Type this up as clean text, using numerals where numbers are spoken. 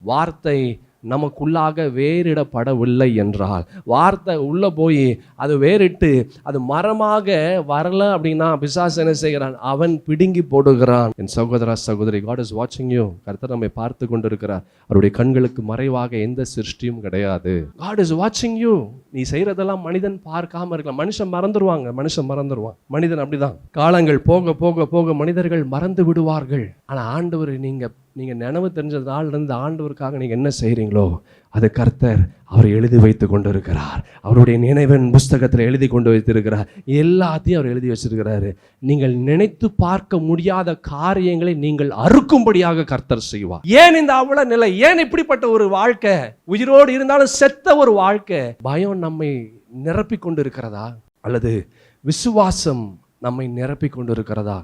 வார்த்தை நமக்குள்ளாக வேறிடப்படவில்லை என்றால், வார்த்தை உள்ள போய் அது வேறிட்டு அது மரமாக வரல அப்படின்னா பிசாசு என்ன செய்கிறான்? அவன் பிடுங்கி போடுகிறான். என் சகோதரா சகோதரி, God is watching you. கர்த்தர் நம்மை பார்த்து கொண்டிருக்கிறார். அவருடைய கண்களுக்கு மறைவாக எந்த சிருஷ்டியும் கிடையாது. God is watching you. நீ செய்யறதெல்லாம் மனிதன் பார்க்காம இருக்கலாம். மனுஷன் மறந்துடுவாங்க, மனிதன் அப்படிதான். காலங்கள் போக போக போக மனிதர்கள் மறந்து விடுவார்கள். ஆனா ஆண்டவர், நீங்க நினைவு தெரிஞ்ச நாள்ல இருந்து ஆண்டவருக்காக நீங்க என்ன செய்றீங்களோ அது கர்த்தர் அவர் எழுதி வைத்து கொண்டிருக்கிறார். அவருடைய நினைவின் புஸ்தகத்தில் எழுதி கொண்டு வைத்திருக்கிறார். எல்லாத்தையும் அவர் எழுதி வச்சிருக்கிறாரு. நீங்கள் நினைத்து பார்க்க முடியாத காரியங்களை நீங்கள் அறுக்கும்படியாக கர்த்தர் செய்வார். ஏன் இந்த அவ்வளவு நிலை? ஏன் இப்படிப்பட்ட ஒரு வாழ்க்கை? உயிரோடு இருந்தாலும் செத்த ஒரு வாழ்க்கை. பயம் நம்மை நிரப்பி கொண்டு இருக்கிறதா அல்லது விசுவாசம் நம்மை நிரப்பி கொண்டு இருக்கிறதா?